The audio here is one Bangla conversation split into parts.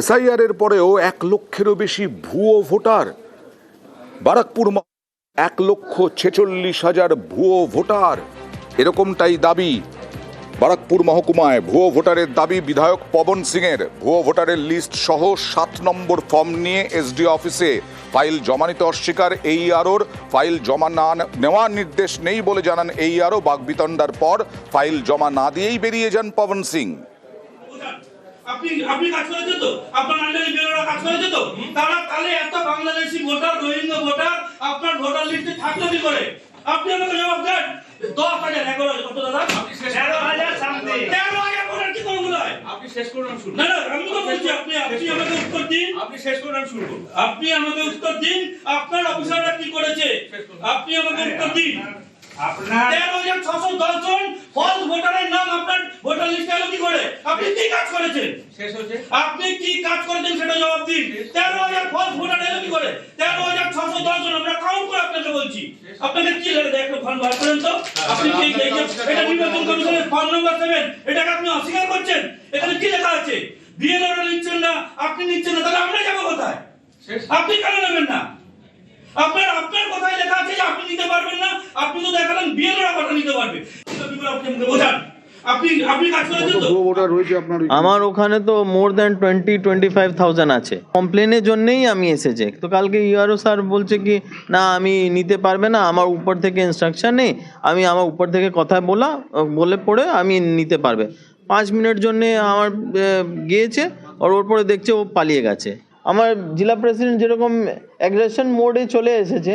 এসআইআর এর পরেও 1 লক্ষেরও বেশি ভুয়ো ভোটার। বারাকপুর 1,46,000 ভুয়ো ভোটার, এরকমটাই দাবি। বারাকপুর মহকুমায় ভুয়ো ভোটারের দাবি বিধায়ক পবন সিংয়ের। ভুয়ো ভোটারের লিস্ট সহ 7 নম্বর ফর্ম নিয়ে এসডিও অফিসে ফাইল জমা নিতে অস্বীকার এইআরওর। ফাইল জমা না নেওয়ার নির্দেশ নেই বলে জানান এইআরও। বাগবিতণ্ডার পর ফাইল জমা না দিয়েই বেরিয়ে যান পবন সিং। আপনি কাজ করেছে তো, আপনার আন্ডারে বেরোরা কাজ করেছে তো, তাহলে এত বাংলাদেশি ভোটার, রোহিঙ্গা ভোটার আপনার ভোটার লিস্টে থাকলো কি করে? আপনি আমাকে জবাব দেন। 10,000 11,000 কত দাদা? 13,000 সামথিং। 13,000 ভোটার কি করে বলে? আপনি শেষ করুন শুনুন। না আমি তো বলছি আপনি আমাকে উত্তর দিন। আপনি শেষ করুন শুরু করুন। আপনি আমাকে উত্তর দিন, আপনার অফিসাররা কি করেছে? আপনি আমাকে উত্তর দিন। আপনার 13,610 জন ফলস ভোটারের নাম আপনার ভোটার লিস্টে এলো কি করে? আপনি কি কাজ করেছেন? শেষ হচ্ছে। আপনি কি কাজ করেছেন সেটা জবাব দিন। 13,000 ফলস ভোটার এলো কি করে? 13,610 জন আমরা কাউন্ট করে আপনাকে বলছি। আপনাকে কি লাগে দেখো ফর্ম বার করেন তো। আপনি কি এটা নির্বাচন কমিশনের ফর্ম নাম্বার 7, এটাকে আপনি অস্বীকার করছেন? এখানে কি লেখা আছে? বিএলওরা নিচ্ছেন না, আপনি নিচ্ছেন না, তাহলে আমরা যাবো কোথায়? আপনি কেন নেবেন না? আপনার কথাই লেখা আছে যে আপনি নিতে পারবেন না। আপনি তো দেখালেন বিএলওরা কথা নিতে পারবে। আপনি আমাকে বোঝান। আপনি কাজ করেছেন তো? আমার ওখানে তো মোর দ্যান 20-25,000 আছে। কমপ্লেনের জন্যই আমি এসেছি। তো কালকে ইআরও স্যার বলছে কি না আমি নিতে পারবে না, আমার উপর থেকে ইনস্ট্রাকশন নেই, আমি আমার উপর থেকে কথা বলে পড়ে আমি নিতে পারবে। 5 মিনিট জন্যে আমার গিয়েছে, আর ওর পরে দেখছে ও পালিয়ে গেছে। আমার জেলা প্রেসিডেন্ট যেরকম অ্যাগ্রেশন মোডে চলে এসেছে,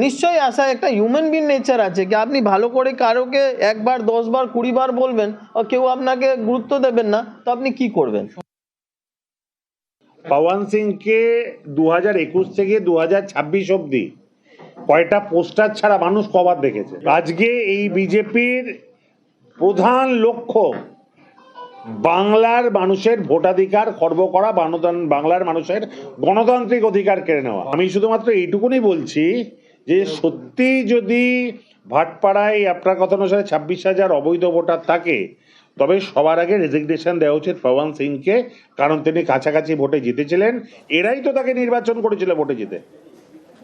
নিশ্চয়ই আসা একটা হিউম্যান বিং নেচার আছে কি আপনি ভালো করে কারোকে 1 বার 10 বার 20 বার বলবেন আর কেউ আপনাকে গুরুত্ব দেবেন না, তো আপনি কি করবেন? পবন সিংকে 2021 থেকে 2026 অবধি কয়টা পোস্টার ছাড়া মানুষ কবার দেখেছে? আজকে এই বিজেপির প্রধান লক্ষ্য বাংলার মানুষের ভোটাধিকার খর্ব করা, বাংলার মানুষের গণতান্ত্রিক অধিকার কেড়ে নেওয়া। আমি শুধুমাত্র এইটুকুনি বলছি যে সত্যি যদি ভাটপাড়ায় আপনার কথা অনুসারে 26,000 অবৈধ ভোটার থাকে, তবে সবার আগে রেজিগনেশন দেওয়া উচিত পবন সিংকে, কারণ তিনি কাছাকাছি ভোটে জিতেছিলেন। এরাই তো তাকে নির্বাচন করেছিল ভোটে জিতে।